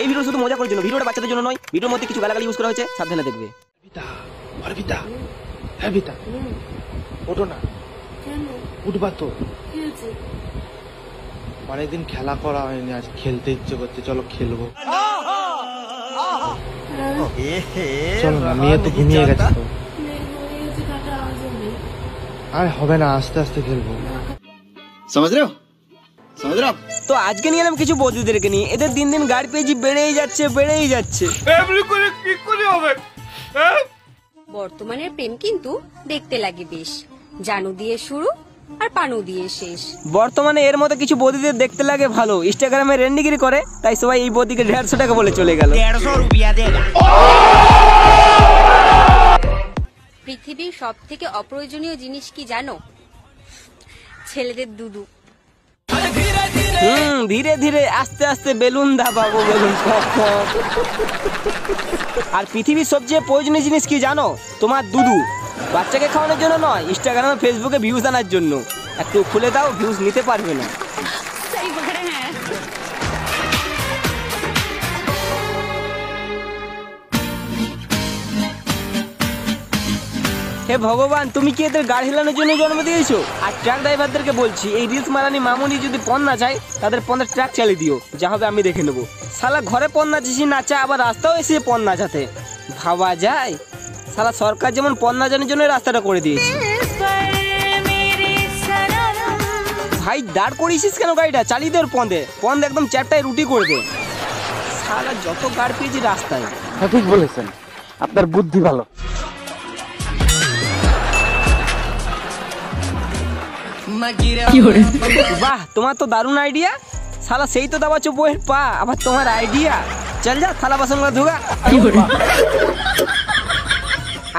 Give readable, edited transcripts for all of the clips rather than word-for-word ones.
এই ভিডিও শুধু মজা করার জন্য, ভিডিওটা বাচ্চাদের জন্য নয়। ভিডিওর মধ্যে কিছু গালাগালি ইউজ করা হয়েছে, সাবধানে দেখবে। অর্পিতা, হ্যাঁ বিতা, ওঠো না। কেন? উঠবা তো। কি হয়েছে? অনেকদিন খেলা করা হয়নি, আজ খেলতে ইচ্ছে করছে, চলো খেলবো। চলো না, মেয়ে তো ঘুমিয়ে গেছে তো। আর হবে না, আস্তে আস্তে খেলবো। তো আজকে নিয়ে এলাম কিছু বৌদিদেরকে নিয়ে। এদের দিন দিন গাড়ি পেজি বেড়েই যাচ্ছে। বর্তমানের প্রেম কিন্তু দেখতে লাগে বেশ, জানু দিয়ে শুরু আর পানু দিয়ে শেষ। বর্তমানে এর মতো কিছু বৌদিদের দেখতে লাগে ভালো, ইনস্টাগ্রামে রেন্ডিগিরি করে, তাই সবাই এই বৌদিকে 150 টাকা বলে চলে গেল। পৃথিবীর সব থেকে অপ্রয়োজনীয় জিনিস কি জানো? ছেলেদের দুধু। ধীরে ধীরে আস্তে আস্তে বেলুন দাবাবো, বেলুন। আর পৃথিবীর সবচেয়ে প্রয়োজনীয় জিনিস কি জানো? তোমার দুধু। বাচ্চাকে খাওয়ানোর জন্য নয়, ইনস্টাগ্রামে ফেসবুকে ভিউজ আনার জন্য। একটু খুলে দাও, ভিউজ নিতে পারবে না। হে ভগবান, তুমি কি এদের গাড়ি হেলানোর জন্য জন্ম দিয়েছো? আর ট্রাক ড্রাইভারদেরকে বলছি, এই রিলস মারানি মামুনি যদি পণ না চায়, তাদের পণের ট্রাক চালিয়ে দিও, যা হবে আমি দেখে নেবো। শালা ঘরে পণ নাচিস নাচা, আবার রাস্তাও এসে পণ নাচাতে ভাবা যায়? শালা সরকার যেমন পণ নাচানোর জন্য রাস্তাটা করে দিয়েছে। ভাই দাঁড় করিয়েছিস কেন গাড়িটা? চালিয়ে দে ওর পন্দে একদম 4টায় রুটি করে দে। শালা যত গাড়ি পেয়েছি রাস্তায়। হ্যাঁ ঠিক বলেছেন, আপনার বুদ্ধি ভালো। বাহ, তোমার তো দারুণ আইডিয়া। শালা সেই তো দাবাচ্ছ বইয়ের পা, আবার তোমার আইডিয়া। চল যা, থালা বাসনগুলো ধোগা।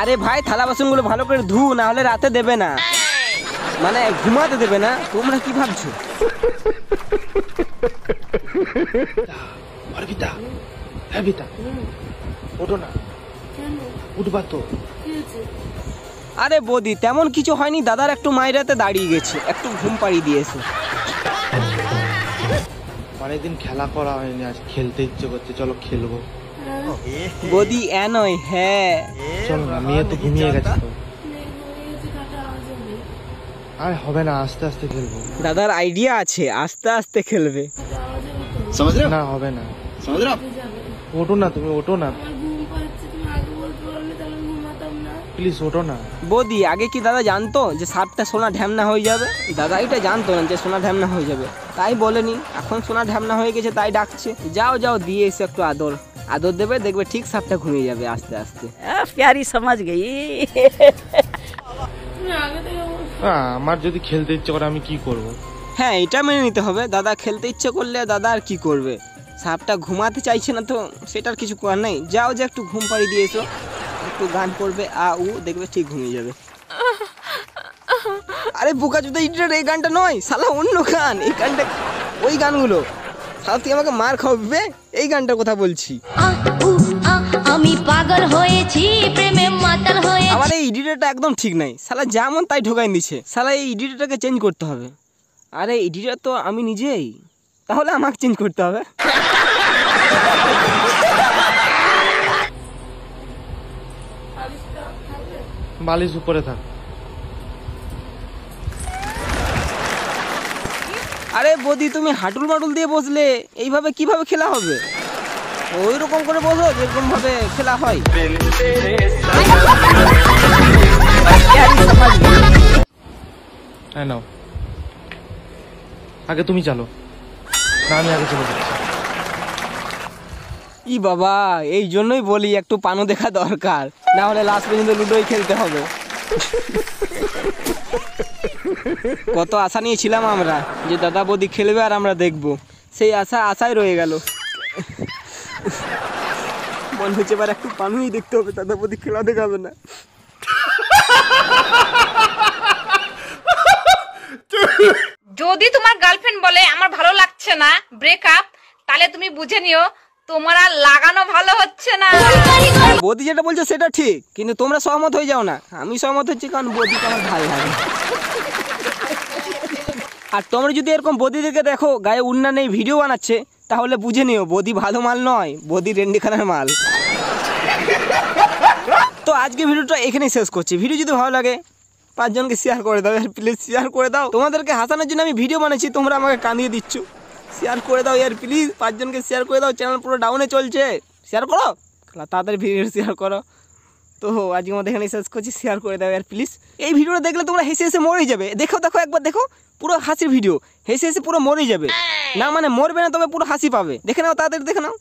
আরে ভাই, থালা বাসনগুলো ভালো করে ধু, না হলে রাতে দেবে না, মানে ঘুমাতে দেবে না। তোমরা কি ভাবছো? অর্পিতা, হ্যাঁ বিতা, ওঠো না। কেন? উঠবা তো। কি হয়েছে? আরে বৌদি, তেমন কিছু হয়নি, দাদার একটু মাইরাতে দাঁড়িয়ে গেছে, একটু ঘুম পাড়িয়ে দিয়েছে। অনেকদিন খেলা করা হয়নি, আজ খেলতে ইচ্ছে করছে, চলো খেলবো। বৌদি নয়, হ্যাঁ। চলো না, মেয়ে তো ঘুমিয়ে গেছে তো। আর হবে না, আস্তে আস্তে খেলবো। দাদার আইডিয়া আছে, আস্তে আস্তে খেলবে। না হবে না, ওঠো না, তুমি ওঠো না প্লিজ, ওঠো না। বৌদি, আগে কি দাদা জানতো যে সাপটা সোনা ঢ্যামনা হয়ে যাবে? দাদা এটা জানতো না যে সোনা ঢ্যামনা হয়ে যাবে, তাই বলেনি। এখন সোনা ঢ্যামনা হয়ে গেছে, তাই ডাকছে। যাও যাও, দিয়ে এসে একটু আদর দেবে, দেখবে ঠিক সাপটা ঘুমিয়ে যাবে আস্তে আস্তে। প্যারি সমাজ গেই। আমার যদি খেলতে ইচ্ছে করে আমি কি করব? হ্যাঁ, এটা মেনে নিতে হবে। দাদা খেলতে ইচ্ছে করলে দাদা আর কি করবে? সাপটা ঘুমাতে চাইছে না তো সেটার কিছু করার নেই। যাও যে একটু ঘুম পাড়িয়ে দিয়ে এসো, একটু গান করবে দেখবে ঠিক ঘুমিয়ে যাবে। আরে বোকা চোদা ইডিয়ট, এই গানটা নয় শালা, অন্য গান। এই গানটা, ওই গানগুলো শালা তুই আমাকে মার খাওয়াবে। এই গানটার কথা বলছি। আমি পাগল হয়েছি, প্রেমে মাতাল হয়েছি। আমার এই এডিটরটা একদম ঠিক নাই, শালা যেমন তাই ঢোকাই দিচ্ছে। শালা এই এডিটরটাকে চেঞ্জ করতে হবে। আরে এডিটর তো আমি নিজেই, তাহলে আমাকে চেঞ্জ করতে হবে। বালিশ উপরে থাক। আরে বৌদি, তুমি হাঁটুল মাটুল দিয়ে বসলে, এইভাবে কিভাবে খেলা হবে? ওই রকম করে বসো যেরকম ভাবে খেলা হয়। হ্যাঁ নাও, আগে তুমি চালো না, আমি আগে চলে যাচ্ছি। ই বাবা, এই জন্যই বলি একটু পানো দেখা দরকার, না হলে লাস্ট পর্যন্ত লুডোই খেলতে হবে। কত আশা নিয়েছিলাম আমরা যে দাদা বৌদি খেলবে আর আমরা দেখবো, সেই আশায় রয়ে গেল। মনে হচ্ছে এবার একটু পানুই দেখতে হবে, দাদা বৌদি খেলা দেখাবে না। যদি তোমার গার্লফ্রেন্ড বলে আমার ভালো লাগছে না, ব্রেকআপ, তাহলে তুমি বুঝে নিও তোমার আর লাগানো ভালো হচ্ছে না। বৌদি যেটা বলছে সেটা ঠিক, কিন্তু তোমরা সহমত হয়ে যাও না। আমি সহমত হচ্ছি কারণ বৌদিকে আমার ভালো লাগে। আর তোমরা যদি এরকম বৌদিদেরকে দেখো গায়ে উন্না নেই ভিডিও বানাচ্ছে, তাহলে বুঝে নিও বদি ভালো মাল নয়, বদি রেন্ডিখানার মাল। তো আজকে ভিডিওটা এখানেই শেষ করছি। ভিডিও যদি ভালো লাগে 5 জনকে শেয়ার করে দাও, প্লিজ শেয়ার করে দাও। তোমাদেরকে হাসানোর জন্য আমি ভিডিও বানাচ্ছি, তোমরা আমাকে কাঁদিয়ে দিচ্ছ। শেয়ার করে দাও ইয়ার প্লিজ, 5 জনকে শেয়ার করে দাও। চ্যানেল পুরো ডাউনে চলছে, শেয়ার করো, তাড়াতাড়ি ভিডিও শেয়ার করো। তো আজকে আমাদের এখানে শেষ করছি, শেয়ার করে দাও ইয়ার প্লিজ। এই ভিডিওটা দেখলে তোমরা হেসে হেসে মরেই যাবে। দেখো একবার দেখো, পুরো হাসির ভিডিও, হেসে হেসে পুরো মরেই যাবে। না মানে মরবে না, তবে পুরো হাসি পাবে। দেখে নাও, তাড়াতাড়ি দেখে নাও।